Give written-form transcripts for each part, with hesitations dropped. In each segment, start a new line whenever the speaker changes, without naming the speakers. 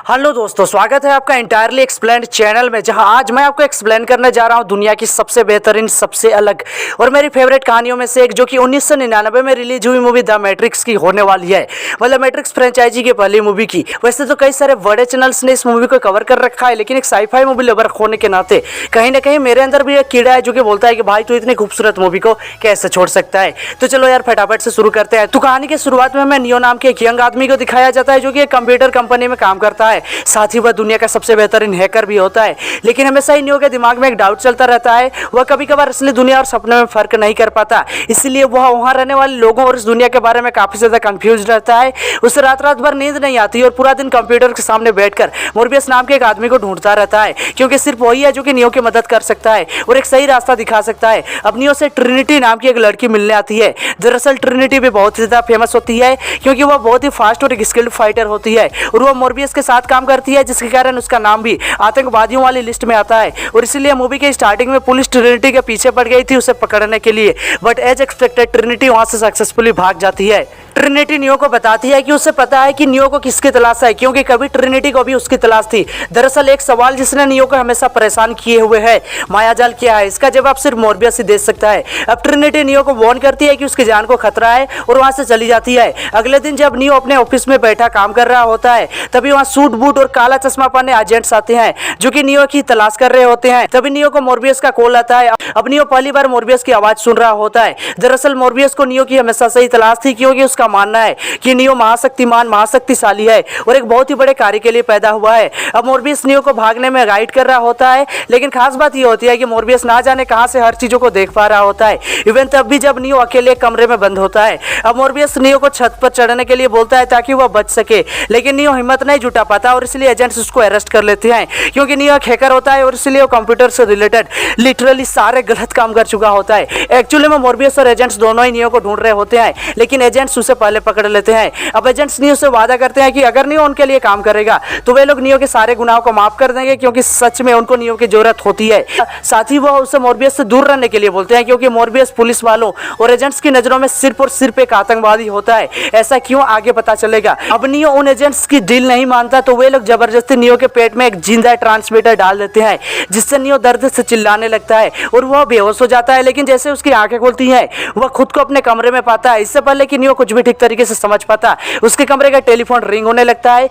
Hello दोस्तों, स्वागत है आपका इंटायरली एक्सप्लेन्ड चैनल में, जहां आज मैं आपको एक्सप्लेन करने जा रहा हूं दुनिया की सबसे बेहतरीन, सबसे अलग और मेरी फेवरेट कहानियों में से एक, जो कि 1999 में रिलीज हुई मूवी द मैट्रिक्स की होने वाली है। मतलब मैट्रिक्स फ्रेंचाइजी की पहली मूवी की। वैसे तो कई सारे बड़े चैनल्स ने इस मूवी को कवर कर रखा है, लेकिन एक साईफाई मूवी लवर होने के नाते कहीं ना कहीं मेरे अंदर भी एक कीड़ा है जो कि बोलता है कि भाई तू इतनी खूबसूरत मूवी को कैसे छोड़ सकता है। तो चलो यार फटाफट से शुरू करते हैं। तो कहानी के शुरुआत में हमें नियो नाम के एक यंग आदमी को दिखाया जाता है जो कि एक कंप्यूटर कंपनी में काम करता है। साथ ही वह दुनिया का सबसे बेहतरीन हैकर भी होता है। लेकिन हमेशा ही नियो के दिमाग में एक डाउट चलता रहता है, वह कभी कभार असली दुनिया और सपने में फर्क नहीं कर पाता। इसलिए वह वहां रहने वाले लोगों और इस दुनिया के बारे में काफी ज्यादा कंफ्यूज रहता है। उसे रात रात भर नींद नहीं आती और पूरा दिन कंप्यूटर के सामने बैठकर मोर्बियस नाम के एक आदमी को ढूंढता रहता है, क्योंकि सिर्फ वही है जो कि नियो की मदद कर सकता है और एक सही रास्ता दिखा सकता है। अब नियो से ट्रिनिटी नाम की एक लड़की मिलने आती है। दरअसल ट्रिनिटी भी बहुत ही ज्यादा फेमस होती है, क्योंकि वह बहुत ही फास्ट और एक स्किल्ड फाइटर होती है और वह मोर्बियस के साथ काम करती है, जिसके कारण उसका नाम भी आतंकवादियों वाली लिस्ट में आता है। और इसीलिए मूवी के स्टार्टिंग में पुलिस ट्रिनिटी के पीछे पड़ गई थी उसे पकड़ने के लिए, बट एज एक्सपेक्टेड ट्रिनिटी वहां से सक्सेसफुली भाग जाती है। ट्रिनिटी नियो को बताती है कि उसे पता है कि नियो को किसकी तलाश है, क्योंकि कभी ट्रिनिटी को भी उसकी तलाश थी। दरअसल एक सवाल जिसने नियो को हमेशा परेशान किए हुए है, मायाजाल क्या है, इसका जवाब सिर्फ मोर्बियस ही दे सकता है। अब ट्रिनिटी नियो को वार्न करती है कि उसकी जान को खतरा है और वहां से चली जाती है। अगले दिन जब नियो अपने ऑफिस में बैठा काम कर रहा होता है, तभी वहां सूट बूट और काला चश्मा पहने एजेंट्स आते हैं जो कि नियो की तलाश कर रहे होते हैं। तभी नियो को मोर्बियस का कॉल आता है। अब नियो पहली बार मोर्बियस की आवाज सुन रहा होता है। दरअसल मोर्बियस को नियो की हमेशा से ही तलाश थी, क्योंकि उसका मानना है कि नियो महाशक्तिमान, महाशक्तिशाली है और एक बहुत ही बड़े कार्य के लिए पैदा हुआ है। अब मोर्बियस नियो को भागने में गाइड कर रहा होता है, लेकिन खास बात यह होती है कि मोर्बियस ना जाने कहां से हर चीजों को देख पा रहा होता है, इवन तब भी जब नियो अकेले एक कमरे में बंद होता है। अब मोर्बियस नियो को छत पर चढ़ने के लिए बोलता है ताकि वह बच सके, लेकिन नियो हिम्मत नहीं जुटा पाता और इसलिए एजेंट्स उसको अरेस्ट कर लेते हैं, क्योंकि नियो एक हैकर होता है और इसलिए वो कंप्यूटर से रिलेटेड लिटरली सारे गलत काम कर चुका होता है। एक्चुअली में मोर्बियस और एजेंट्स दोनों ही नियो को ढूंढ रहे होते हैं, लेकिन एजेंट्स उसे पहले पकड़ लेते हैं। अब एजेंट्स नियो से वादा करते हैं कि अगर नियो उनके लिए काम करेगा तो वे लोग नियो के सारे गुनाहों को माफ कर देंगे, क्योंकि सच में उनको नियो की जरूरत होती है। साथ ही वो उसे मोर्बियस से दूर रहने के लिए बोलते हैं, क्योंकि मोर्बियस पुलिस वालों और एजेंट्स की नजरों में सिर्फ और सिर्फ एक आतंकवादी होता है। ऐसा क्यों, आगे पता चलेगा। अब नियो उन एजेंट्स की डील नहीं मानता, तो वे लोग जबरदस्ती नियो के पेट में एक जिंदा ट्रांसमीटर डाल देते हैं, जिससे नियो दर्द से चिल्लाने लगता है और वह बेहोश हो जाता है। लेकिन जैसे उसकी आंखें खुलती हैं, वह खुद को अपने कमरे में पाता है। इससे पहले कि नियो कुछ भी ठीक तरीके से समझ पाता, उसके कमरे का टेलीफोन रिंग होने लगता है।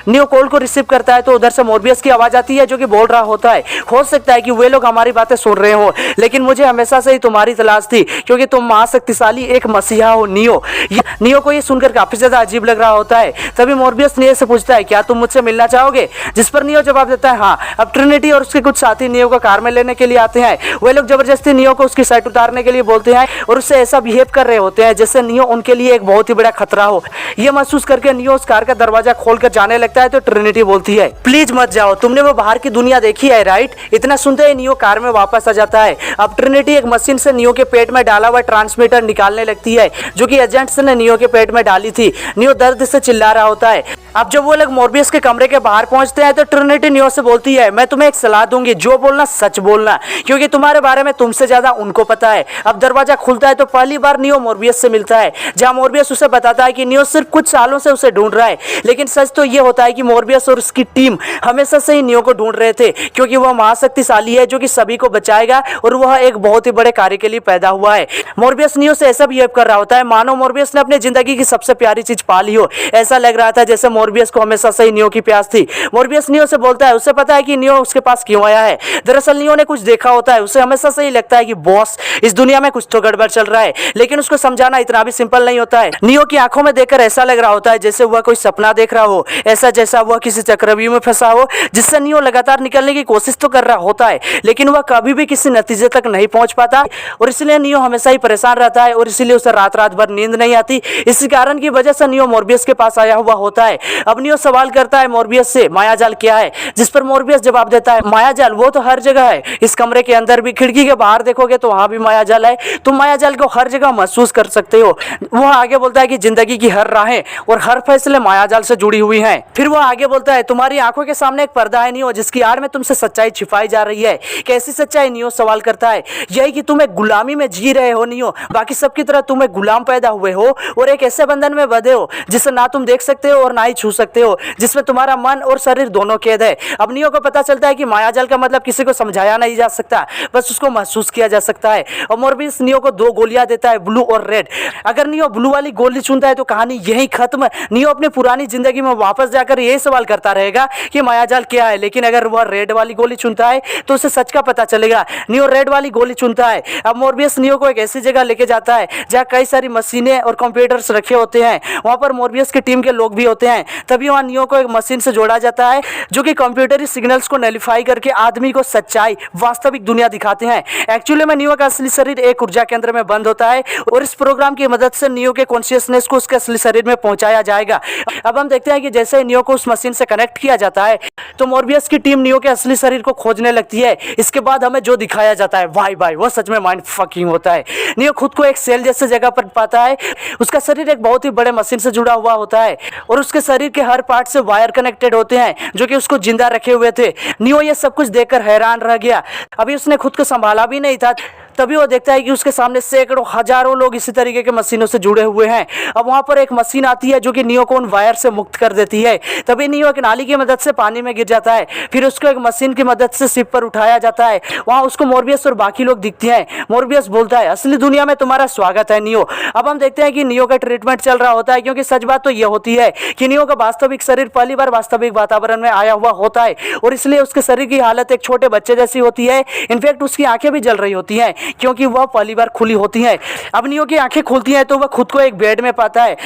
नियो कॉल को रिसीव करता है तो उधर से मोर्बियस की आवाज आती है, जो कि बोल रहा होता है, हो सकता है कि वे लोग हमारी बातें सुन रहे हो, लेकिन मुझे हमेशा से ही तुम्हारी तलाश थी, क्योंकि तुम महाशक्तिशाली एक मसीहा हो नियो। नियो को ये सुनकर काफी ज्यादा अजीब लग रहा होता है। तभी मोर्बियस नियो से पूछता है, क्या तुम मुझसे मिलना चाहोगे, जिस पर नियो जवाब देता है हाँ। अब ट्रिनिटी और उसके कुछ साथी नियो को कार में लेने के लिए आते हैं। वे लोग जबरदस्ती नियो को उसकी साइड उतारने के लिए बोलते हैं और उससे ऐसा बिहेव कर रहे होते हैं जैसे नियो उनके लिए एक बहुत ही बड़ा खतरा हो। यह महसूस करके नियो उस कार का दरवाजा खोलकर जाने लगता है, तो ट्रिनिटी बोलती है, प्लीज मत जाओ, तुमने वो बाहर की दुनिया देखी है राइट। इतना सुनते ही नियो कार में वापस आ जाता है। अब ट्रिनिटी एक मशीन से नियो के पेट में डाला हुआ ट्रांसमीटर निकालने लगती है, जो कि एजेंट्स ने नियो के पेट में डाली थी। नियो दर्द से चिल्ला रहा होता है। अब जब वो लोग मोर्बियस के कमरे के बाहर पहुंचते हैं, तो ट्रिनिटी नियो से बोलती है, मैं तुम्हें एक सलाह दूंगी, जो बोलना सच बोलना, क्योंकि तुम्हारे बारे में तुमसे ज्यादा उनको पता है। अब दरवाजा खुलता है तो पहली बार नियो मोर्बियस से मिलता है, जहां मोर्बियस उसे बताता है कि नियो सिर्फ कुछ सालों से उसे ढूंढ रहा है। लेकिन सच तो ये होता है कि मोर्बियस और उसकी टीम हमेशा से ही नियो को ढूंढ रहे थे, क्योंकि वह महाशक्तिशाली है जो कि सभी को बचाएगा और वह एक बहुत ही बड़े कार्य के लिए पैदा हुआ है। मोर्बियस नियो से ऐसा बिहेव कर रहा होता है मानो मोर्बियस ने अपनी जिंदगी की सबसे प्यारी चीज पा ली हो। ऐसा लग रहा था जैसे मोर्बियस को हमेशा से ही नियो की प्यास थी। मोर्बियस नियो से बोलता है, उसे पता है कि नियो उसके पास क्यों आया है। दरअसल नियो ने कुछ देखा होता है। उसे हमेशा से ही लगता है कि बॉस, इस दुनिया में कुछ तो गड़बड़ चल रहा है, लेकिन उसको समझाना इतना भी सिंपल नहीं होता है। नियो की आंखों में देखकर ऐसा लग रहा होता है जैसे वह कोई सपना देख रहा हो, ऐसा जैसा वह किसी चक्रव्यूह में फंसा हो, जिससे नियो लगातार निकलने की कोशिश तो कर रहा होता है, लेकिन वह कभी भी किसी नतीजे तक नहीं पहुंच पाता और इसलिए नियो हमेशा ही परेशान रहता है और इसलिए उसे रात रात भर नींद नहीं आती। इसी कारण की वजह से नियो मोर्बियस के पास आया हुआ होता है। अब नियो सवाल करता है मोर्बियस से, मायाजाल क्या है, जिस पर मोर्बियस जवाब देता है, मायाजाल वो तो हर जगह है, इस कमरे के अंदर भी, खिड़की के बाहर देखोगे तो वहां भी मायाजाल है, तुम मायाजाल को हर जगह महसूस कर सकते हो। वह आगे बोलता है कि जिंदगी की हर राहें और हर फैसले मायाजाल से जुड़ी हुई हैं। फिर वह आगे बोलता है, तुम्हारी आंखों के सामने एक पर्दा है नियो, जिसकी आड़ में तुमसे सच्चाई छिपाई जा रही है। कैसी सच्चाई, नियो सवाल करता है। यही कि तुम एक गुलामी में जी रहे हो नियो, बाकी सबकी तरह तुम एक गुलाम पैदा हुए हो और एक ऐसे बंधन में बंधे हो जिसे ना तुम देख सकते हो और ना ही छू सकते हो, जिसमें तुम्हारा मन और शरीर दोनों कैद है। अब नियो को पता चलता है कि मायाजाल का मतलब किसी को समझाया नहीं जा सकता, बस उसको महसूस किया जा सकता है। और मोरबियस नियो को 2 गोलियां देता है, ब्लू और रेड। अगर नियो ब्लू वाली गोली चुनता है तो कहानी यही खत्म। नियो अपनी पुरानी जिंदगी में वापस जाकर यही सवाल करता रहेगा कि मायाजाल क्या है, लेकिन अगर वह रेड वाली गोली चुनता है तो उसे सच का पता चलेगा। नियो रेड वाली गोली चुनता है। अब मोरबियस नियो को एक ऐसी जगह लेके जाता है जहाँ कई सारी मशीनें और कंप्यूटर्स रखे होते हैं। वहां पर मोरबियस की टीम के लोग भी होते हैं। तभी वहां नियो को एक मशीन से जोड़ा जाता है जो कि कंप्यूटरी सिग्नल्स को नलिफाई करके आदमी को सच्चाई, वास्तविक दुनिया दिखाते हैं। एक्चुअली में नियो का असली शरीर एक ऊर्जा केंद्र में बंद होता है और इस प्रोग्राम की मदद से नियो के कॉन्शियसनेस को उसके असली शरीर में पहुंचाया जाएगा। अब हम देखते हैं कि जैसे ही नियो को उस मशीन से कनेक्ट किया जाता है तो मोरबियस की टीम नियो के असली शरीर को खोजने लगती है। इसके बाद हमें जो दिखाया जाता है भाई वो सच में माइंड फकिंग होता है। नियो खुद को एक सेल जैसे जगह पर पाता है। उसका शरीर एक बहुत ही बड़े मशीन से जुड़ा हुआ होता है और उसके शरीर के हर पार्ट से वायर कनेक्टेड होते हैं जो कि उसको जिंदा रखे हुए थे। नियो ये सब कुछ देखकर हैरान रह गया। अभी उसने खुद को संभाला भी नहीं था। तभी वो देखता है कि उसके सामने सैकड़ों हजारों लोग इसी तरीके के मशीनों से जुड़े हुए हैं। अब वहां पर एक मशीन आती है जो कि नियो को उन वायर से मुक्त कर देती है। तभी नियो एक नाली की मदद से पानी में गिर जाता है। फिर उसको एक मशीन की मदद से शिप पर उठाया जाता है। वहां उसको मोरबियस और बाकी लोग दिखते हैं। मोरबियस बोलता है, असली दुनिया में तुम्हारा स्वागत है नियो। अब हम देखते हैं कि नियो का ट्रीटमेंट चल रहा होता है, क्योंकि सच बात तो यह होती है कि नियो का वास्तविक शरीर पहली बार वास्तविक वातावरण में आया हुआ होता है और इसलिए उसके शरीर की हालत एक छोटे बच्चे जैसी होती है। इनफैक्ट उसकी आंखें भी जल रही होती हैं क्योंकि वह पहली बार खुली होती हैं। अब नियो की आंखें खुलती हैं तो वह खुद को एक बेड में पाता है।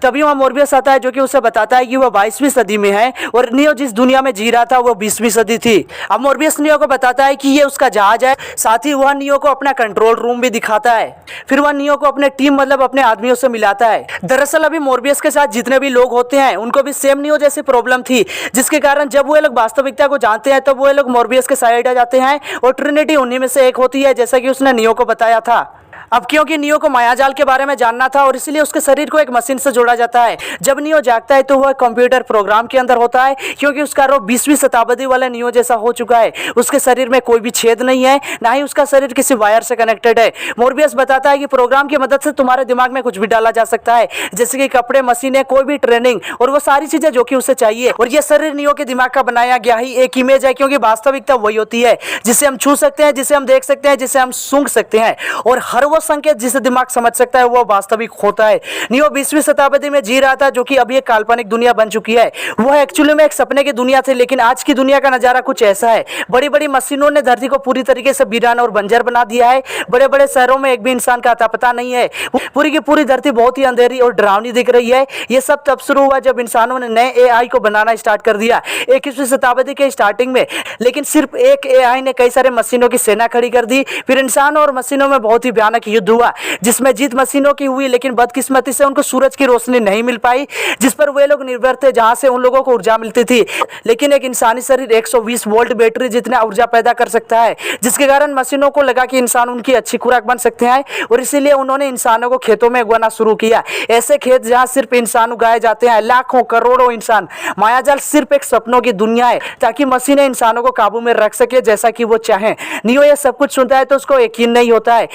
तभी वहां मोरबियस आता है जो कि उसे बताता है कि वह 22वीं सदी में है और नियो जिस दुनिया में जी रहा था वो 20वीं सदी थी। अब मोरबियस नियो को बताता है कि ये उसका जहाज है। साथ ही वह नियो को अपना कंट्रोल रूम भी दिखाता है। फिर वह नियो को अपने टीम मतलब अपने आदमियों से मिलाता है। दरअसल अभी मोरबियस के साथ जितने भी लोग होते हैं उनको भी सेम नियो जैसी प्रॉब्लम थी, जिसके कारण जब वो लोग वास्तविकता को जानते हैं तब वो लोग मोरबियस के साइड आ जाते हैं और ट्रिनिटी उन्हीं में से एक होती है, जैसा कि उसने नियो को बताया था। अब क्योंकि नियो को मायाजाल के बारे में जानना था और इसलिए उसके शरीर को एक मशीन से जोड़ा जाता है। जब नियो जागता है तो वह कंप्यूटर प्रोग्राम के अंदर होता है, क्योंकि उसका रूप 20वीं शताब्दी वाले नियो जैसा हो चुका है। उसके शरीर में कोई भी छेद नहीं है, ना ही उसका शरीर किसी वायर से कनेक्टेड है। मोरबियस बताता है कि प्रोग्राम की मदद से तुम्हारे दिमाग में कुछ भी डाला जा सकता है, जैसे कि कपड़े, मशीनें, कोई भी ट्रेनिंग और वो सारी चीजें जो कि उसे चाहिए। और यह शरीर नियो के दिमाग का बनाया गया ही एक इमेज है, क्योंकि वास्तविकता वही होती है जिसे हम छू सकते हैं, जिसे हम देख सकते हैं, जिसे हम सूंघ सकते हैं, और हर वो संकेत जिसे दिमाग समझ सकता है वो वास्तविक होता है। नियो 20वीं शताब्दी में जी रहा था जो कि अभी एक काल्पनिक दुनिया बन चुकी है। वह एक्चुअली में एक सपने की दुनिया थी, लेकिन आज की दुनिया का नजारा कुछ ऐसा है। बड़ी बड़ी मशीनों ने धरती को पूरी तरीके से वीरान और बंजर बना दिया है। बड़े बड़े शहरों में एक भी इंसान का अता पता नहीं है। पूरी की पूरी धरती बहुत ही अंधेरी और डरावनी दिख रही है। यह सब तब शुरू हुआ जब इंसानों ने नए एआई को बनाना स्टार्ट कर दिया 21वीं शताब्दी के स्टार्टिंग में। लेकिन सिर्फ एक एआई ने कई सारे मशीनों की सेना खड़ी कर दी। फिर इंसानों और मशीनों में बहुत ही भयानक युद्ध हुआ, जिसमें जीत मशीनों की हुई, लेकिन बदकिस्मती से उनको सूरज की रोशनी नहीं मिल पाई जिस पर वे लोग निर्भर थे, जहां से उन लोगों को ऊर्जा मिलती थी। लेकिन एक इंसानी शरीर 120 वोल्ट बैटरी जितना ऊर्जा पैदा कर सकता है, जिसके कारण मशीनों को लगा कि इंसान उनकी अच्छी खुराक बन सकते हैं और इसीलिए उन्होंने इंसानों को खेतों में उगाना शुरू किया। ऐसे खेत जहां सिर्फ इंसान उगाए जाते हैं, लाखों करोड़ों इंसान। मायाजाल सिर्फ एक सपनों की दुनिया है ताकि मशीनें इंसानों को काबू में रख सके जैसा कि वो चाहें। नियो ये सब कुछ सुनता है तो उसको यकीन नहीं होता है,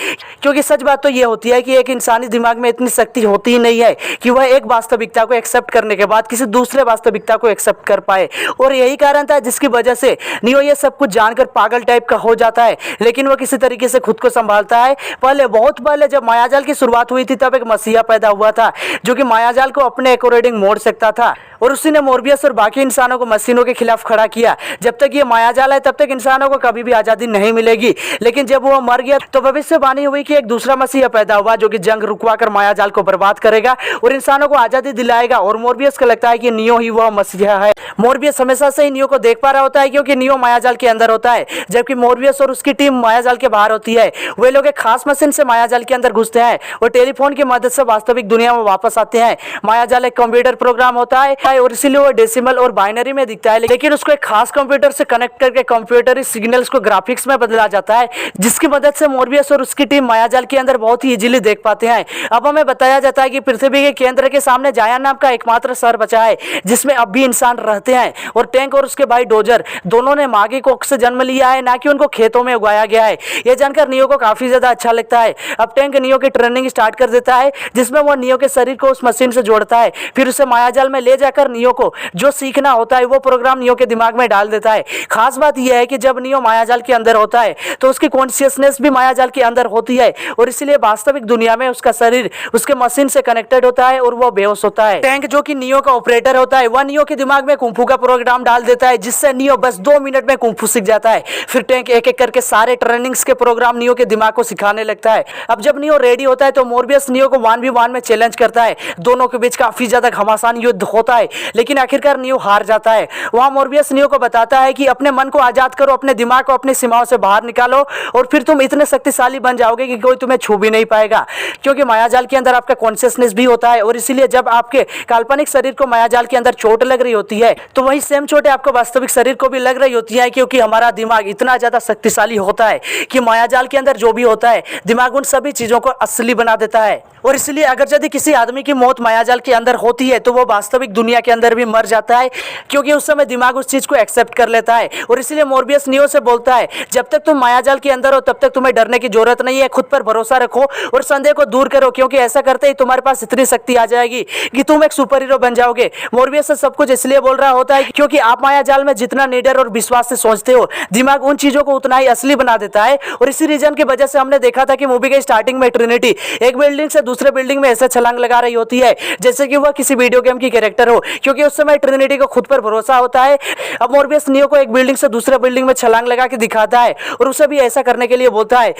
क्योंकि सच बात तो ये होती है कि एक इंसानी दिमाग में इतनी शक्ति होती ही नहीं है कि वह एक वास्तविकता को एक्सेप्ट करने के बाद किसी दूसरे वास्तविकता को एक्सेप्ट कर पाए। और यही कारण था जिसकी वजह से नियो ये सब कुछ जानकर पागल टाइप का हो जाता है, लेकिन वह किसी तरीके से खुद को संभालता है। पहले, बहुत पहले जब मायाजाल की शुरुआत हुई थी तब एक मसीहा पैदा हुआ था जो कि मायाजाल को अपने अकॉर्डिंग मोड़ सकता था, और उसी ने मोरबियस और बाकी इंसानों को मशीनों के खिलाफ खड़ा किया। जब तक ये मायाजाल है तब तक इंसानों को कभी भी आजादी नहीं मिलेगी। लेकिन जब वो मर गया तो भविष्यवाणी हुई कि एक दूसरा मसीहा पैदा हुआ जो कि जंग रुकवाकर मायाजाल को बर्बाद करेगा और इंसानों को आजादी दिलाएगा। और मोरबियस को लगता है कि नियो ही वह मसीहा है। मोरबियस हमेशा से ही नियो को देख पा रहा होता है, क्योंकि नियो मायाजाल के अंदर होता है, जबकि मोरबियस और उसकी टीम मायाजाल के बाहर होती है। वे लोग एक खास मशीन से मायाजाल के अंदर घुसते हैं और टेलीफोन की मदद से वास्तविक दुनिया में वापस आते हैं। मायाजाल एक कंप्यूटर प्रोग्राम होता है और इसीलिए वो डेसिमल और बाइनरी में दिखता है, लेकिन उसको एक खास कंप्यूटर से कनेक्ट करके कंप्यूटरी सिग्नल्स को ग्राफिक्स में बदला जाता है, जिसकी मदद से मोरबियस और उसकी टीम मायाजाल के अंदर बहुत ही इजीली देख पाते हैं। अब हमें बताया जाता है कि पृथ्वी के केंद्र के सामने जाया नाम का एकमात्र शहर बचा है जिसमें अब भी इंसान रहते हैं, और टैंक और उसके भाई डोजर दोनों ने माँ की कोख से जन्म लिया है, ना कि उनको खेतों में उगाया गया है। यह जानकर नियो को काफी ज्यादा अच्छा लगता है। अब टैंक नियो की ट्रेनिंग स्टार्ट कर देता है, जिसमें वो नियो के शरीर को उस मशीन से जोड़ता है, फिर उसे मायाजाल में ले जाकर आकर नियो को जो सीखना होता है वो प्रोग्राम नियो के दिमाग में डाल देता है। खास बात यह है कि जब नियो मायाजाल के अंदर होता है तो उसकी कॉन्शियसनेस भी मायाजाल के अंदर होती है और इसलिए वास्तविक दुनिया में उसका शरीर उसके मशीन से कनेक्टेड होता है और वो बेहोश होता है। टैंक जो कि नियो का ऑपरेटर होता है वह नियो के दिमाग में कुंफू का प्रोग्राम डाल देता है, जिससे नियो बस 2 मिनट में कुंफू सीख जाता है। फिर टैंक एक एक करके सारे ट्रेनिंग्स के प्रोग्राम नियो के दिमाग को सिखाने लगता है। अब जब नियो रेडी होता है तो मोरबियस नियो को 1v1 में चैलेंज करता है। दोनों के बीच काफी ज्यादा घमासान युद्ध होता है, लेकिन आखिरकार नियो हार जाता है। वहां मोरबियस नियो को बताता है कि अपने मन को आजाद करो, अपने दिमाग को अपनी सीमाओं से बाहर निकालो और फिर तुम इतने शक्तिशाली बन जाओगे कि कोई तुम्हें छू भी नहीं पाएगा, क्योंकि मायाजाल के अंदर आपका कॉन्शियसनेस भी होता है। और इसीलिए जब आपके काल्पनिक शरीर को मायाजाल के अंदर चोट लग रही होती है तो वही सेम चोटें आपको वास्तविक शरीर को भी लग रही होती है, क्योंकि हमारा दिमाग इतना ज्यादा शक्तिशाली होता है कि मायाजाल के अंदर जो भी होता है दिमाग उन सभी चीजों को असली बना देता है। और इसलिए अगर यदि किसी आदमी की मौत मायाजाल के अंदर होती है तो वो वास्तविक दुनिया के अंदर भी मर जाता है, क्योंकि उस समय दिमाग उस चीज को एक्सेप्ट कर लेता है। और इसलिए मोरबियस नियो से बोलता है जब तक तुम मायाजाल के अंदर हो तब तक तुम्हें डरने की जरूरत नहीं है, खुद पर भरोसा रखो और संदेह को दूर करो, क्योंकि ऐसा करते ही तुम्हारे पास इतनी शक्ति आ जाएगी कि तुम एक सुपर हीरो बन जाओगे। मोरबियस से सब कुछ इसलिए बोल रहा होता है क्योंकि आप मायाजाल में जितना निडर और विश्वास से सोचते हो दिमाग उन चीजों को उतना ही असली बना देता है। और इसी रीजन की वजह से हमने देखा था कि मूवी के स्टार्टिंग में ट्रिनिटी एक बिल्डिंग से दूसरे बिल्डिंग में ऐसे छलांग लगा रही होती है जैसे कि वह किसी वीडियो गेम की कैरेक्टर हो, क्योंकि उस समय ट्रिनिटी को खुद पर भरोसा होता है। अब मोरबियस नियो को एक बिल्डिंग से दूसरे बिल्डिंग में छलांग लगा के दिखाता है और उसे भी ऐसा करने के लिए बोलता है,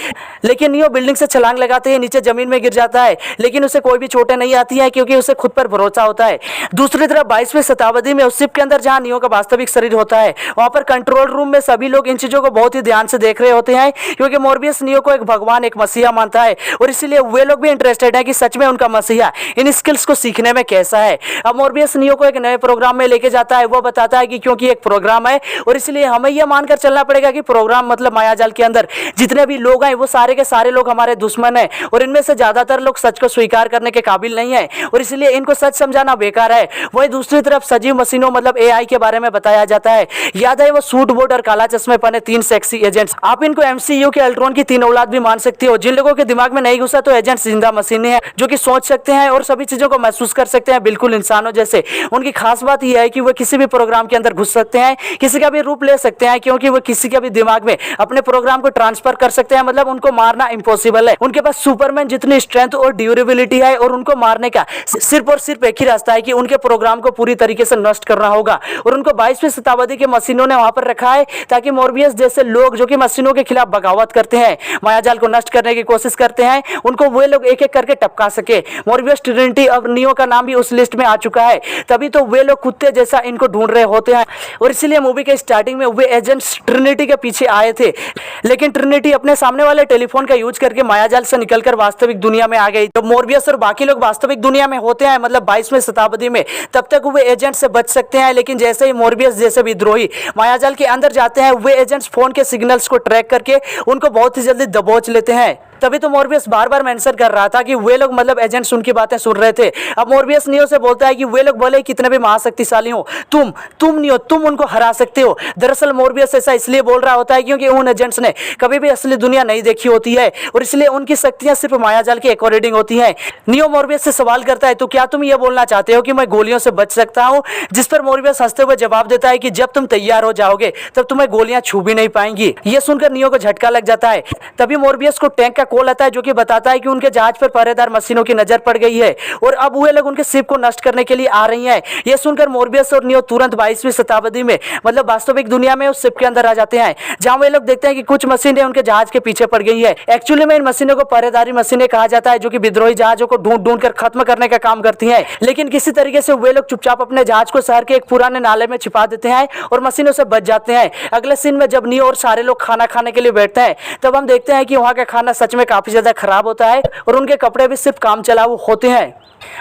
लेकिन नियो बिल्डिंग से छलांग लगाते ही नीचे जमीन में गिर जाता है, लेकिन उसे कोई भी चोटें नहीं आती है क्योंकि उसे खुद पर भरोसा होता है। दूसरी तरफ 22वीं शताब्दी में उस शिप के अंदर जहां नियो का वास्तविक शरीर होता है वहां पर कंट्रोल रूम में सभी लोग इन चीजों को बहुत ही ध्यान से देख रहे होते हैं, क्योंकि मोरबियस नियो को एक भगवान एक मसीहा मानता है और इसीलिए वे लोग भी इंटरेस्टेड है कि सच में उनका मसीहा इन स्किल्स को सीखने में कैसा है। अब मोरबियस नियो को एक नए प्रोग्राम में लेके जाता है। वो बताता है कि क्योंकि एक प्रोग्राम है और इसलिए हमें यह मानकर चलना पड़ेगा कि प्रोग्राम मतलब मायाजाल के अंदर जितने भी लोग हैं वो सारे के सारे लोग हमारे दुश्मन हैं और इनमें से ज्यादातर लोग सच को स्वीकार करने के काबिल नहीं है और इसलिए इनको सच समझाना बेकार है। वही दूसरी तरफ सजीव मशीनों मतलब एआई के बारे में बताया जाता है। याद है वो सूट बूट और काला चश्मे पहने 3 सेक्सी एजेंट्स। आप इनको एमसीयू के अल्ट्रॉन की 3 औलाद भी मान सकते हो। जिन लोगों के दिमाग में नहीं घुसा तो एजेंट्स जिंदा मशीनें हैं जो कि सोच सकते हैं और सभी चीजों को महसूस कर सकते हैं, बिल्कुल इंसानों जैसे। उनकी खास बात यह है कि वो किसी भी प्रोग्राम के अंदर घुस सकते हैं, किसी का भी रूप ले सकते हैं, क्योंकि वो किसी के भी दिमाग में अपने प्रोग्राम को ट्रांसफर कर सकते हैं। मतलब उनको मारना इम्पॉसिबल है। उनके पास सुपरमैन जितनी स्ट्रेंथ और ड्यूरेबिलिटी है और उनको मारने का सिर्फ और सिर्फ एक ही रास्ता है कि उनके प्रोग्राम को पूरी तरीके से नष्ट करना होगा। और उनको 22वीं शताब्दी के मशीनों ने वहां पर रखा है ताकि मोरबियस जैसे लोग जो कि मशीनों के खिलाफ बगावत करते हैं, मायाजाल को नष्ट करने की कोशिश करते हैं, उनको वे लोग एक एक करके टपका सके। मोरबियस ट्रिनिटी अब नियो का नाम भी उस लिस्ट में आ चुका है, तभी तो वे लोग कुत्ते जैसा इनको ढूंढ रहे होते हैं। और इसीलिए मूवी के स्टार्टिंग में वे एजेंट्स ट्रिनिटी के पीछे आए थे, लेकिन ट्रिनिटी अपने सामने वाले टेलीफोन का यूज करके मायाजाल से निकलकर वास्तविक दुनिया में आ गई। तो मोरबियस और बाकी लोग वास्तविक दुनिया में होते हैं मतलब 22वीं शताब्दी में, तब तक वे एजेंट से बच सकते हैं। लेकिन जैसे ही मोरबियस जैसे विद्रोही मायाजाल के अंदर जाते हैं वे एजेंट्स फोन के सिग्नल्स को ट्रैक करके उनको बहुत ही जल्दी दबोच लेते हैं। तभी तो मोरबियस बार बार मेंशन कर रहा था कि वे लोग मतलब एजेंट्स उनकी बातें सुन रहे थे। अब मोरबियस नियो से बोलता है कि वे लोग भले कितने भी महाशक्तिशाली हो, तुम नियो तुम उनको हरा सकते हो। दरअसल मोरबियस ऐसा इसलिए बोल रहा होता है क्योंकि उन एजेंट्स ने कभी भी असली दुनिया नहीं देखी होती है और इसलिए उनकी शक्तियां सिर्फ मायाजाल के अकॉर्डिंग होती हैं। नियो मोरबियस से सवाल करता है तो क्या तुम ये बोलना चाहते हो कि मैं गोलियों से बच सकता हूं? जिस पर मोरबियस हंसते हुए जवाब देता है कि जब तुम तैयार हो जाओगे तब तुम्हें गोलियां छू भी नहीं पाएंगी। यह सुनकर नियो को झटका लग जाता है। तभी मोरबियस को टैंक का कॉल आता है जो कि बताता है कि उनके जहाज पर पहरेदार मशीनों की नजर पड़ गई है और अब वे लोग उनके शिप को नष्ट करने के लिए आ रही हैं। यह सुनकर मोरबियस और नियो तुरंत 22वीं शताब्दी में मतलब वास्तविक दुनिया में उस शिप के अंदर आ जाते हैं, जहां वे लोग देखते हैं कि कुछ मशीनें उनके जहाज के पीछे पड़ गई है। एक्चुअली में इन मशीनों को पहरेदारी मशीनें कहा जाता है जो कि विद्रोही जहाजों को ढूंढ कर खत्म करने का काम करती है। लेकिन किसी तरीके से वे लोग चुपचाप अपने जहाज को शहर के एक पुराने नाले में छिपा देते हैं और मशीनों से बच जाते हैं। अगले सीन में जब नियो और सारे लोग खाना खाने के लिए बैठते हैं तब हम देखते हैं कि वहां का खाना सच में काफी ज्यादा खराब होता है और उनके कपड़े भी सिर्फ काम चलाऊ होते हैं।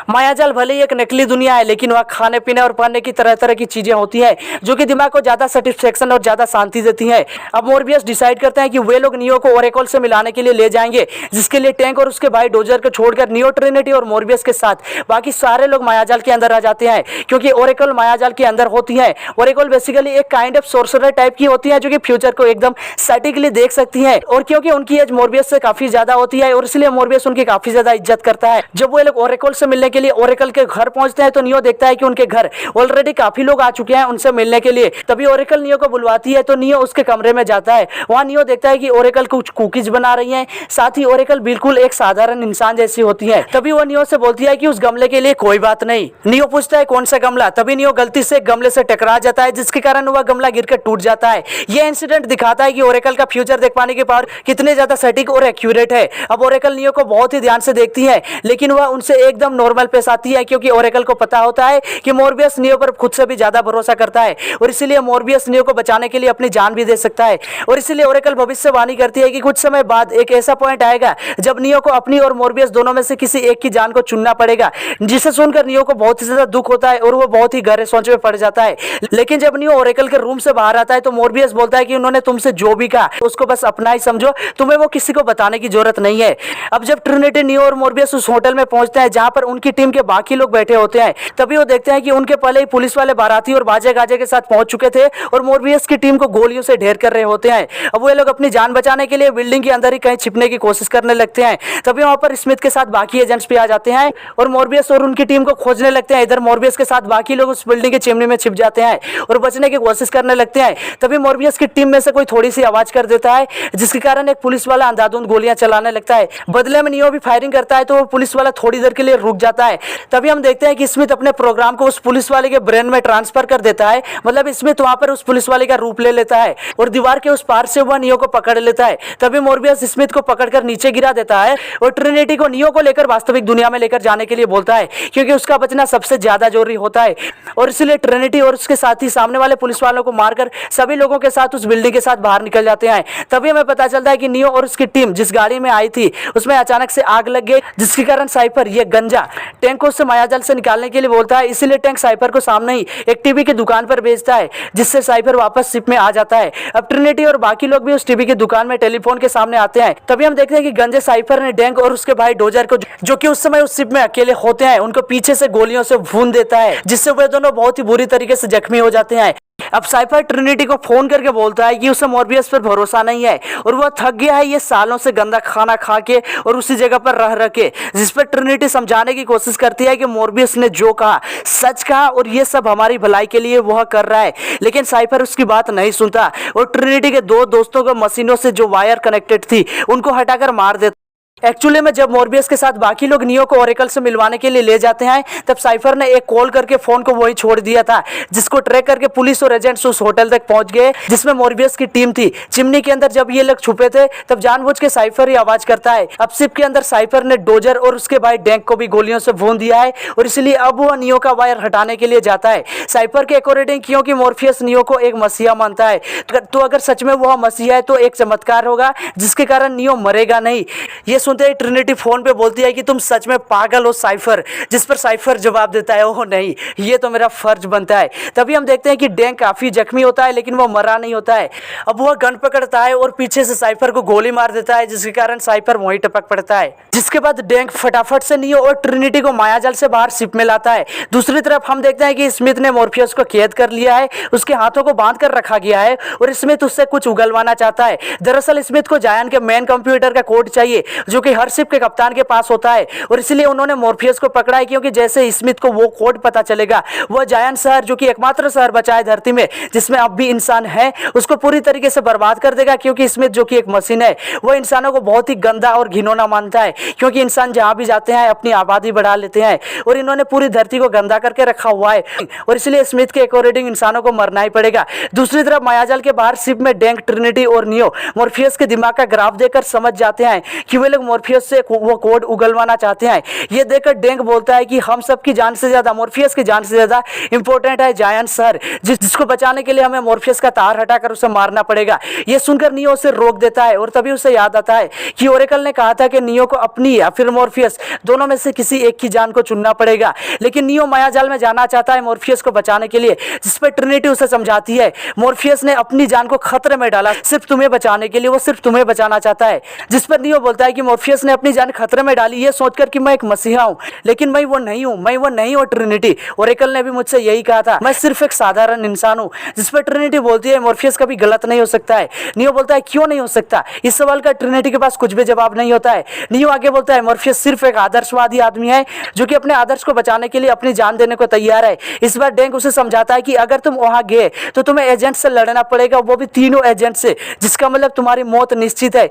मायाजाल भले ही एक नकली दुनिया है लेकिन वहाँ खाने पीने और पहनने की तरह तरह की चीजें होती हैं जो कि दिमाग को ज्यादा सेटिस्फेक्शन और ज्यादा शांति देती हैं। अब मोरबियस डिसाइड करते हैं कि वे लोग नियो को ओरेकल से मिलाने के लिए ले जाएंगे, जिसके लिए टैंक और उसके भाई डोजर को छोड़कर नियो, ट्रिनिटी और मोरबियस के साथ बाकी सारे लोग मायाजाल के अंदर आ जाते हैं क्योंकि ओरेकल मायाजाल के अंदर होती है। ओरेकल बेसिकली एक काइंड ऑफ सोर्सरर टाइप की होती है जो कि फ्यूचर को एकदम सटीकली देख सकती है और क्योंकि उनकी एज मोरबियस से काफी काफी ज्यादा होती है और इसलिए मोर्बियस उनकी काफी ज्यादा इज्जत करता है। जब वो लोग ओरेकल से मिलने के लिए ओरेकल के घर पहुंचते हैं तो नियो देखता है कि उनके घर ऑलरेडी काफी लोग आ चुके हैं उनसे मिलने के लिए। तभी ओरेकल नियो को बुलवाती है तो नियो उसके कमरे में जाता है। वहां नियो देखता है कि ओरेकल कुछ कुकीज बना रही है, साथ ही ओरेकल बिल्कुल एक साधारण इंसान जैसी होती है। तभी वो नियो से बोलती है कि उस गमले के लिए कोई बात नहीं। नियो पूछता है कौन सा गमला। तभी नियो गलती से गमले से टकरा जाता है जिसके कारण वह गमला गिरकर टूट जाता है। यह इंसिडेंट दिखाता है कि ओरेकल का फ्यूचर देख पाने की पावर कितने ज्यादा सटीक और एक्यूरेट है। अब ओरेकल नियो को बहुत ही ध्यान से देखती है लेकिन वह उनसे एकदम नॉर्मल पेश आती है क्योंकि ओरेकल को पता होता है कि मोर्बियस नियो पर खुद से भी ज्यादा भरोसा करता है और इसीलिए मोर्बियस नियो को बचाने के लिए अपनी जान भी दे सकता है। और इसीलिए ओरेकल भविष्यवाणी करती है कि कुछ समय बाद एक ऐसा पॉइंट आएगा जब नियो को अपनी और मोर्बियस दोनों में से किसी एक की जान को चुनना पड़ेगा। जिसे सुनकर नियो को बहुत ही ज्यादा दुख होता है और वो बहुत ही गहरे सोच में पड़ जाता है। लेकिन जब नियो ओरेकल के रूम से बाहर आता है तो मोर्बियस बोलता है कि उन्होंने तुमसे जो भी कहा उसको बस अपना ही समझो, तुम्हें वो किसी को बताने की जरूरत नहीं है। अब जब ट्रिनिटी, नियो और मोर्बियस उस होटल में पहुंचते हैं जहां पर उनकी टीम के बाकी लोग बैठे होते हैं, तभी वो देखते हैं कि उनके पहले ही पुलिस वाले बाराती और बाजे गाजे के साथ पहुंच चुके थे और मोर्बियस की टीम को गोलियों से ढेर कर रहे होते हैं। अब वो लोग अपनी जान बचाने के लिए बिल्डिंग के अंदर ही कहीं छिपने की कोशिश करने लगते हैं। तभी वहां पर स्मिथ के साथ बाकी एजेंट्स भी आ जाते हैं और मोर्बियस और उनकी टीम को खोजने लगते हैं। इधर मोर्बियस के साथ बाकी लोग उस बिल्डिंग के चिमनी में छिप जाते हैं और बचने की कोशिश करने लगते हैं। तभी मोर्बियस की टीम में से कोई थोड़ी सी आवाज कर देता है जिसके कारण एक पुलिस वाला अंधाधुंध गोलियां चलाने लगता है। बदले में नियो भी फायरिंग करता है तो वो पुलिस वाला थोड़ी देर के लिए रुक जाता है। तभी हम देखते हैं कि स्मिथ अपने प्रोग्राम को उस पुलिस वाले के ब्रेन में ट्रांसफर कर देता है। मतलब स्मिथ वहां पर उस पुलिस वाले का रूप ले लेता है और दीवार के उस पार से वह नियो को पकड़ लेता है। तभी मोर्बियस स्मिथ को पकड़कर नीचे गिरा देता है और ट्रिनिटी को नियो को लेकर वास्तविक दुनिया में लेकर जाने के लिए बोलता है क्योंकि उसका बचना सबसे ज्यादा जरूरी होता है। और इसलिए ट्रिनिटी और उसके साथी सामने वाले पुलिस वालों को मारकर सभी लोगों के साथ उस बिल्डिंग के साथ बाहर निकल जाते हैं। तभी हमें पता चलता है कि नियो और उसकी टीम जिस गाड़ी में आई थी उसमें अचानक से आग लग गई जिसके कारण साइफर ये गंजा टैंक को उससे मायाजाल से निकालने के लिए बोलता है। इसीलिए टैंक साइफर को सामने ही एक टीवी की दुकान पर बेचता है जिससे साइफर वापस शिप में आ जाता है। अब ट्रिनिटी और बाकी लोग भी उस टीवी की दुकान में टेलीफोन के सामने आते हैं। तभी हम देखते हैं कि गंजे साइफर ने डैंक और उसके भाई डोजर को, जो कि उस समय उस शिप में अकेले होते हैं, उनको पीछे से गोलियों से भून देता है जिससे वे दोनों बहुत ही बुरी तरीके से जख्मी हो जाते हैं। अब साइफर ट्रिनिटी को फोन करके बोलता है कि उसे मोर्बियस पर भरोसा नहीं है और वह थक गया है ये सालों से गंदा खाना खा के और उसी जगह पर रह के, जिस पर ट्रिनिटी समझाने की कोशिश करती है कि मोर्बियस ने जो कहा सच कहा और ये सब हमारी भलाई के लिए वह कर रहा है। लेकिन साइफर उसकी बात नहीं सुनता और ट्रिनिटी के दो दोस्तों को मशीनों से जो वायर कनेक्टेड थी उनको हटाकर मार देता। एक्चुअली में जब मोर्बियस के साथ बाकी लोग नियो को ओरेकल से मिलवाने के लिए ले जाते हैं तब साइफर ने एक कॉल करके फोन को वहीं छोड़ दिया था जिसको ट्रैक करके पुलिस और एजेंट्स उस होटल तक पहुंच गए जिसमें मोर्बियस की टीम थी। चिमनी के अंदर जब ये लोग छुपे थे तब जानबूझ के साइफर ही आवाज करता है। अब शिप के अंदर साइफर ने डोजर और उसके भाई डैंक को भी गोलियों से भून दिया है और इसलिए अब वह नियो का वायर हटाने के लिए जाता है। साइफर के अकॉर्डिंग क्योंकि मोर्फियस नियो को एक मसीहा मानता है तो अगर सच में वह मसीहा है तो एक चमत्कार होगा जिसके कारण नियो मरेगा नहीं। ये सुनते ही ट्रिनिटी फोन पे बोलती है कि तुम सच में पागल हो साइफर, जिस पर साइफर जवाब देता है ओह नहीं, ये तो मेरा फर्ज बनता है। तभी हम देखते हैं कि डैंक काफी जख्मी होता है लेकिन वो मरा नहीं होता है। अब वह गन पकड़ता है और पीछे से साइफर को गोली मार देता है जिसके कारण साइफर वहीं टपक पड़ता है। जिसके बाद डैंक फटाफट से नियो और ट्रिनिटी को मायाजाल से बाहर शिप में लाता है। दूसरी तरफ हम देखते हैं कि स्मिथ ने मोर्फियस को कैद कर लिया है, उसके हाथों को बांध कर रखा गया है और स्मिथ उससे कुछ उगलवाना चाहता है। दरअसल स्मिथ को जायन के मेन कंप्यूटर का कोड चाहिए जो कि हर शिप के कप्तान के पास होता है और इसलिए उन्होंने मोर्फियस को पकड़ा है क्योंकि जैसे स्मिथ को वो कोड पता चलेगा वह जायन शहर जो कि एकमात्र शहर बचा है धरती में जिसमें अब भी इंसान है उसको पूरी तरीके से बर्बाद कर देगा। क्योंकि स्मिथ जो कि एक मशीन है वह इंसानों को बहुत ही गंदा और घिनौना मानता है क्योंकि इंसान जहां भी जाते हैं अपनी आबादी बढ़ा लेते हैं और इन्होंने पूरी धरती को गंदा करके रखा हुआ है और इसलिए स्मिथ के अकॉर्डिंग इंसानों को मरना ही पड़ेगा। दूसरी तरफ मायाजाल के बाहर शिप में डैंक, ट्रिनिटी और नियो मोर्फियस के दिमाग का ग्राफ देखकर समझ जाते हैं कि वे लोग मोर्फियस से वो कोड उगलवाना चाहते हैं। ये देखकर डैंक बोलता है कि हम सब की जान से ज्यादा, मोर्फियस की जान से ज्यादा इंपॉर्टेंट है जायंट शहर, जिसको बचाने के लिए हमें मोर्फियस का तार हटाकर उसे मारना पड़ेगा। ये सुनकर नियो उसे रोक देता है और तभी उसे याद आता है कि ओरेकल ने कहा था कि नियो को अपनी या फिर मोर्फियस दोनों में से किसी एक की जान को चुनना पड़ेगा। लेकिन नियो मायाजाल में जाना चाहता है मोर्फियस को बचाने के लिए, जिस पर ट्रिनिटी उसे समझाती है मोर्फियस ने अपनी जान को खतरे में डाला सिर्फ तुम्हें बचाने के लिए, वो सिर्फ तुम्हें बचाना चाहता है। जिस पर नियो बोलता है कि मॉर्फियस ने अपनी जान खतरे में डाली ये सोचकर कि मैं एक मसीहा हूँ, लेकिन मैं वो नहीं हूँ, मैं वो नहीं हूँ ट्रिनिटी। ओरेकल ने भी मुझसे यही कहा था, मैं सिर्फ एक साधारण इंसान हूँ। जिस पर ट्रिनिटी बोलती है मॉर्फियस कभी गलत नहीं हो सकता है। नियो बोलता है क्यों नहीं हो सकता? इस सवाल का ट्रिनिटी के पास कुछ भी जवाब नहीं होता है। नियो आगे बोलता है मॉर्फियस सिर्फ एक आदर्शवादी आदमी है जो कि अपने आदर्श को बचाने के लिए अपनी जान देने को तैयार है। इस बार डैंक उसे समझाता है कि अगर तुम वहां गए तो तुम्हें एजेंट से लड़ना पड़ेगा, वो भी तीनों एजेंट से, जिसका मतलब तुम्हारी मौत निश्चित है,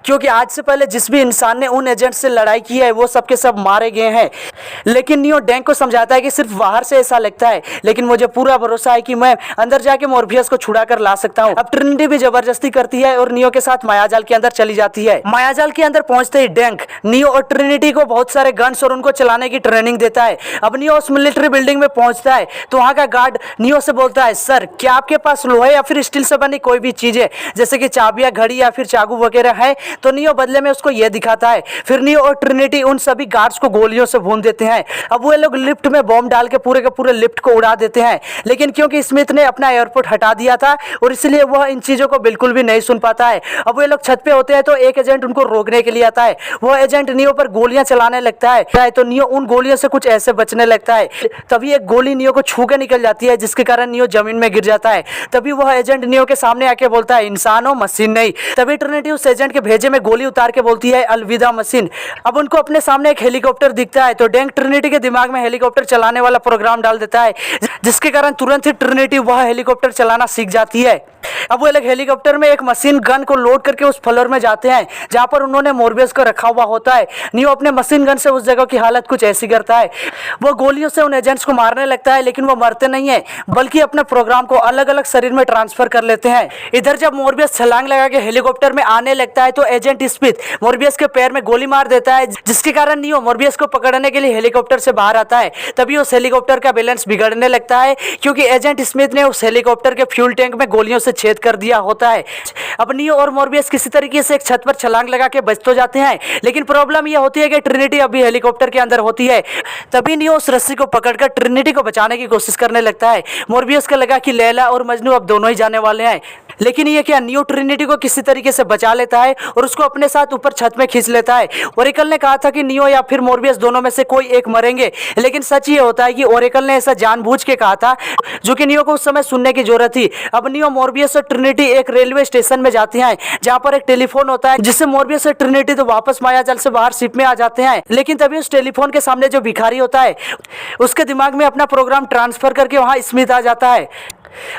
क्योंकि आज से पहले जिस भी इंसान ने उन एजेंट से लड़ाई की है वो सबके सब मारे गए हैं। लेकिन नियो डैंक को समझाता है कि सिर्फ बाहर से ऐसा लगता है, लेकिन मुझे पूरा भरोसा है कि मैं अंदर जाके मॉर्फियस को छुड़ा कर ला सकता हूँ। अब ट्रिनिटी भी जबरदस्ती करती है और नियो के साथ मायाजाल के अंदर चली जाती है। मायाजाल के अंदर पहुंचते ही डैंक नियो और ट्रिनिटी को बहुत सारे गन्स और उनको चलाने की ट्रेनिंग देता है। अब नियो उस मिलिट्री बिल्डिंग में पहुंचता है तो वहां का गार्ड नियो से बोलता है, सर क्या आपके पास लोहे या फिर स्टील से बनी कोई भी चीज है, जैसे कि चाबियां, घड़ी या फिर चाकू वगैरह है? तो नियो बदले में उसको यह दिखाता है। फिर नियो और ट्रिनिटी उन सभी गार्ड्स को गोलियों से भून देते हैं। अब वो लोग लिफ्ट में बॉम्ब डाल के पूरे के पूरे लिफ्ट को उड़ा देते हैं, लेकिन क्योंकि स्मिथ ने अपना एयरपोर्ट हटा दिया था और इसलिए वह इन चीजों को बिल्कुल भी नहीं सुन पाता है। अब वो लोग छत पे होते हैं तो एक एजेंट उनको रोकने के लिए आता है। वो एजेंट नियो पर गोलियां चलाने लगता है तो नियो उन गोलियों से कुछ ऐसे बचने लगता है। तभी एक गोली नियो को छू के निकल जाती है, जिसके कारण नियो जमीन में गिर जाता है। तभी वह एजेंट नियो के सामने आके बोलता है, इंसान हो मशीन नहीं। तभी ट्रिनिटी उस एजेंट के भेजे में गोली उतार के बोलती है, अलविदा मशीन। अब उनको अपने सामने एक हेलीकॉप्टर दिखता है तो डैंक ट्रिनिटी के दिमाग में हेलीकॉप्टर चलाने वाला प्रोग्राम डाल देता है, जिसके कारण तुरंत ही ट्रिनिटी वह हेलीकॉप्टर चलाना सीख जाती है। अब वो लोग हेलीकॉप्टर में एक मशीन गन को लोड करके उस फ्लोर में जाते हैं जहां पर उन्होंने मॉर्बियस को रखा हुआ होता है। नियो अपने मशीन गन से उस जगह की हालत कुछ ऐसी करता है, वो गोलियों से उन एजेंट्स को मारने लगता है, लेकिन वो मरते नहीं है बल्कि अपने प्रोग्राम को अलग अलग शरीर में ट्रांसफर कर लेते हैं। इधर जब मॉर्बियस छलांग लगा के हेलीकॉप्टर में आने लगता है तो एजेंट स्मिथ मॉर्बियस के पैर में गोली मार देता है, जिसके कारण नियो मॉर्बियस को पकड़ने के लिए हेलीकॉप्टर से बाहर आता है। तभी उस हेलीकॉप्टर का बैलेंस बिगड़ने लगता है क्योंकि एजेंट स्मिथ ने उस हेलीकॉप्टर के फ्यूल टैंक में गोलियों से छेद कर दिया होता है। अब नियो और मॉर्बियस किसी तरीके से एक छत पर छलांग लगा के बच तो जाते हैं, लेकिन प्रॉब्लम यह होती है कि ट्रिनिटी अभी हेलीकॉप्टर के अंदर होती है। तभी नियो उस रस्सी को पकड़कर ट्रिनिटी को बचाने की कोशिश करने लगता है। मॉर्बियस को लगा कि लैला और मजनू अब दोनों ही जाने वाले हैं, लेकिन ये क्या, नियो ट्रिनिटी को किसी तरीके से बचा लेता है और उसको अपने साथ ऊपर छत में खींच लेता है। ओरेकल ने कहा था कि नियो या फिर मॉर्बियस दोनों में से कोई एक मरेंगे, लेकिन सच ये होता है कि ओरेकल ने ऐसा जानबूझ के कहा था, जो कि नियो को उस समय सुनने की जरूरत थी। अब नियो, मॉर्बियस और ट्रिनिटी एक रेलवे स्टेशन में जाते हैं जहां पर एक टेलीफोन होता है, जिससे मॉर्बियस और ट्रिनिटी तो वापस मायाजाल से बाहर शिप में आ जाते हैं। लेकिन तभी उस टेलीफोन के सामने जो भिखारी होता है उसके दिमाग में अपना प्रोग्राम ट्रांसफर करके वहां स्मिथ आ जाता है।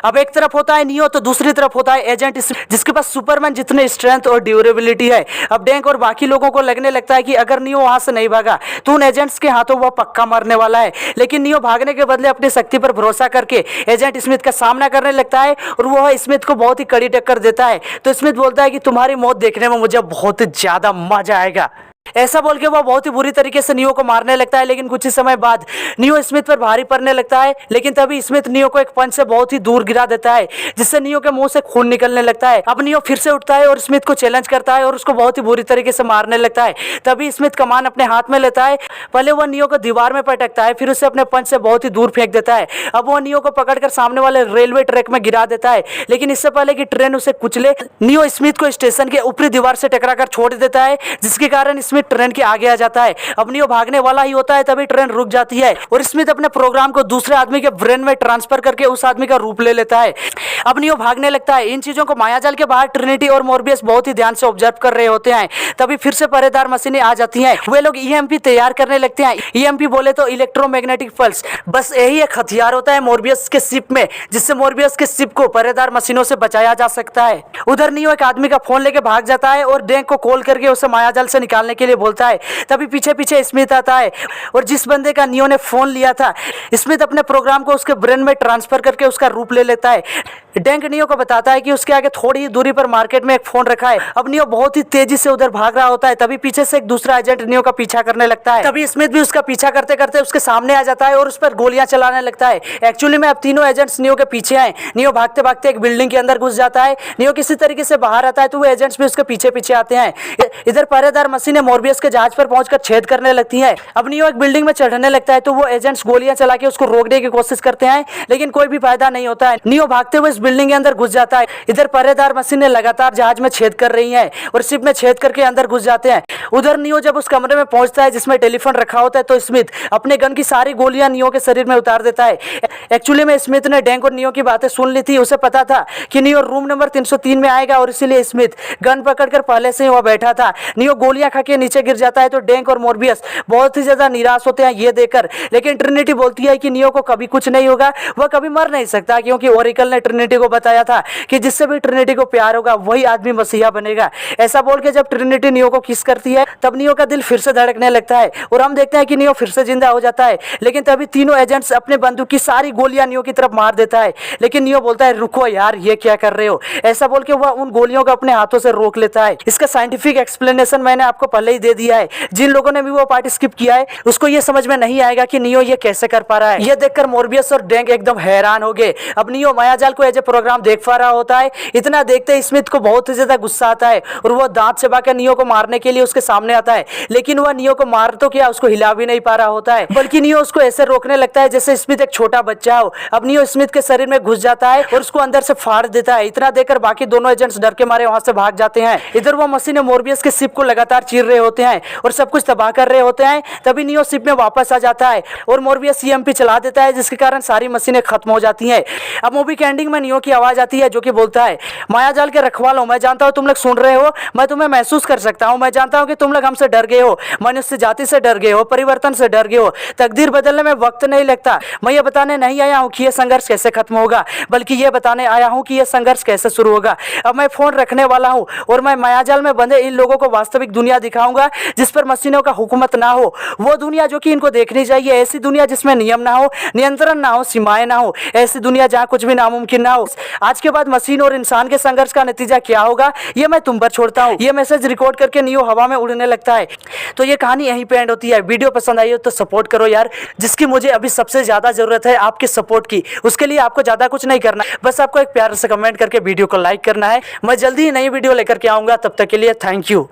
अब एक तरफ होता है नियो तो दूसरी तरफ होता है एजेंट स्मिथ, जिसके पास सुपरमैन जितने स्ट्रेंथ और ड्यूरेबिलिटी है। अब डैंक और बाकी लोगों को लगने लगता है कि अगर नियो वहां से नहीं भागा तो उन एजेंट्स के हाथों वह पक्का मरने वाला है। लेकिन नियो भागने के बदले अपनी शक्ति पर भरोसा करके एजेंट स्मिथ का सामना करने लगता है और वह स्मिथ को बहुत ही कड़ी टक्कर देता है। तो स्मिथ बोलता है कि तुम्हारी मौत देखने में मुझे बहुत ज्यादा मजा आएगा। ऐसा बोल के वह बहुत ही बुरी तरीके से नियो को मारने लगता है, लेकिन कुछ ही समय बाद नियो स्मिथ पर भारी पड़ने लगता है। लेकिन तभी स्मिथ नियो को एक पंच से बहुत ही दूर गिरा देता है, जिससे नियो के मुंह से खून निकलने लगता है। अब नियो फिर से उठता है और स्मिथ को चैलेंज करता है और उसको बहुत ही बुरी तरीके से मारने लगता है। तभी स्मिथ कमान अपने हाथ में लेता है। पहले वह नियो को दीवार में पटकता है, फिर उसे अपने पंच से बहुत ही दूर फेंक देता है। अब वह नियो को पकड़कर सामने वाले रेलवे ट्रैक में गिरा देता है, लेकिन इससे पहले कि ट्रेन उसे कुचले, नियो स्मिथ को स्टेशन के ऊपरी दीवार से टकराकर छोड़ देता है, जिसके कारण स्मिथ ट्रेन के आगे आ जाता है। अब नियो भागने वाला ही होता है, तभी ट्रेन रुक जाती है और स्मिथ अपने प्रोग्राम को दूसरे आदमी के ब्रेन में ट्रांसफर करके उस आदमी का रूप ले लेता है। अब नियो भागने लगता है। इन चीजों को मायाजाल के बाहर ट्रिनिटी और मॉर्बियस बहुत ही ध्यान से ऑब्जर्व कर रहे होते हैं। तभी फिर से पहरेदार मशीनें आ जाती हैं। वे लोग ईएमपी तैयार करने लगते हैं। ईएमपी बोले तो इलेक्ट्रोमैग्नेटिक पल्स, बस यही एक हथियार होता है मॉर्बियस के शिप में, जिससे मॉर्बियस के शिप को पहरेदार मशीनों से बचाया जा सकता है। उधर नियो एक आदमी का फोन लेके भाग जाता है और डैंक को कॉल करके उसे मायाजाल से निकालने के लिए बोलता है। तभी पीछे पीछे स्मिथ आता है और जिस बंदे का नियो ने फोन लिया था, स्मिथ अपने प्रोग्राम को उसके ब्रेन में ट्रांसफर करके उसका रूप ले लेता है। डैंक नियो को बताता है कि उसके आगे थोड़ी ही दूरी पर मार्केट में एक फोन रखा है। अब नियो बहुत ही तेजी से उधर भाग रहा होता है। तभी पीछे से एक दूसरा एजेंट नियो का पीछा करने लगता है। तभी स्मिथ भी उसका पीछा करते करते उसके सामने आ जाता है और उस पर गोलियां चलाने लगता है। एक्चुअली में अब तीनों एजेंट्स नियो के पीछे हैं। नियो भागते भागते एक बिल्डिंग के अंदर घुस जाता है। नियो किसी तरीके से बाहर आता है तो वो एजेंट्स भी उसके पीछे पीछे आते हैं। इधर पहरेदार मशीनें मॉर्बियस के जहाज पर पहुंचकर छेद करने लगती हैं। अब नियो एक बिल्डिंग में चढ़ने लगता है तो वो एजेंट्स गोलियां चला के उसको रोकने की कोशिश करते हैं, लेकिन कोई भी फायदा नहीं होता है। नियो भागते हुए इस बिल्डिंग के अंदर घुस जाता है। इधर पहरेदार मशीनें लगातार जहाज में छेद कर रही हैं और शिप में छेद करके अंदर घुस जाते हैं। उधर नियो जब उस कमरे में पहुंचता है जिसमें टेलीफोन रखा होता है तो स्मिथ अपने गन की सारी गोलियां नियो के शरीर में उतार देता है। एक्चुअली में स्मिथ ने डैंक और नियो की बातें सुन ली थी। उसे पता था कि नियो रूम नंबर 303 में आएगा और इसीलिए स्मिथ गन पकड़कर पहले से ही वह बैठा था। नियो गोलियां खा के नीचे गिर जाता है तो डैंक और मोर्बियस बहुत ही ज्यादा निराश होते हैं ये देखकर, लेकिन ट्रिनिटी बोलती है कि नियो को कभी कुछ नहीं होगा, वह कभी मर नहीं सकता, क्योंकि ओरेकल ने ट्रिनिटी को बताया था कि जिससे भी ट्रिनिटी को प्यार होगा वही आदमी मसीहा बनेगा। ऐसा बोल के जब ट्रिनिटी नियो को किस करती है तब नियो का दिल फिर से धड़कने लगता है और हम देखते हैं कि नियो फिर से जिंदा हो जाता है। लेकिन तभी तीनों एजेंट्स अपने बंदूक की सारी गोलियां नियो की तरफ मार देता है, लेकिन नियो बोलता है रुको यार ये क्या कर रहे हो। ऐसा बोल के वह उन गोलियों को अपने हाथों से रोक लेता है। इसका साइंटिफिक एक्सप्लेनेशन मैंने आपको पहले ही दे दिया है। जिन लोगों ने भी वो पार्ट स्किप किया है उसको ये समझ में नहीं आएगा कि नियो ये कैसे कर पा रहा है। ये देखकर मोर्बियस और डैंक एकदम हैरान हो गए। अब नियो मायाजाल को एज ए प्रोग्राम देख पा रहा होता है। इतना देखते ही स्मिथ को बहुत ही ज्यादा गुस्सा आता है और वो दांत चबाकर नियो को मारने के लिए उसके सामने आता है, लेकिन वह नियो को मार तो क्या उसको हिला भी नहीं पा रहा होता है, बल्कि नियो उसको ऐसे रोकने लगता है जैसे स्मिथ एक छोटा बच्चा हो। अब नियो स्मिथ के शरीर में घुस जाता है और उसको अंदर से फाड़ देता है। इतना देखकर बाकी दोनों एजेंट्स डर के मारे वहां से भाग जाते हैं। इधर वो मशीनें मोर्बियस के शिप को लगातार चीर रहे होते हैं और सब कुछ तबाह कर रहे होते हैं। तभी नियो शिप में वापस आ जाता है और मोर्बियस सीएमपी चला देता है जिसके कारण सारी मशीनें खत्म हो जाती हैं। अब मूवी के एंडिंग में नियो की आवाज आती है जो कि बोलता है मायाजाल के रखवालों, मैं जानता हूं तुम लोग सुन रहे हो, मैं तुम्हें महसूस कर सकता हूं। मैं जानता हूं कि तुम लोग हमसे डर गए हो, मनुष्य जाति से डर गए हो, परिवर्तन से डर गए हो। तकदीर बदलने में वक्त नहीं लगता। मैं ये बताने नहीं आया हूं कि यह संघर्ष कैसे खत्म होगा, बल्कि यह बताने आया हूं कि यह संघर्ष कैसे शुरू होगा। अब मैं फोन रखने वाला हूं और मैं मायाजाल में बंधे इन लोगों को वास्तविक दुनिया दिखाऊंगा जिस पर मशीनों का हुकूमत ना हो। वो दुनिया जो कि इनको देखनी चाहिए, ऐसी दुनिया जिसमें नियम ना हो, नियंत्रण ना हो, सीमाएं ना हो, ऐसी दुनिया जहां कुछ भी नामुमकिन ना हो। आज के बाद मशीन और इंसान के संघर्ष का नतीजा क्या होगा ये मैं तुम पर छोड़ता हूं। ये मैसेज रिकॉर्ड करके नियो हवा में उड़ने लगता है। तो ये कहानी यहीं पे एंड होती है। वीडियो पसंद आई हो तो सपोर्ट करो यार, जिसकी मुझे अभी सबसे ज्यादा जरूरत है आपके सपोर्ट की। उसके लिए आपको ज्यादा कुछ नहीं करना, बस आपको एक प्यार से कमेंट करके वीडियो को लाइक करना है। मैं जल्दी ही नई वीडियो लेकर के आऊंगा, तब तक के लिए थैंक यू।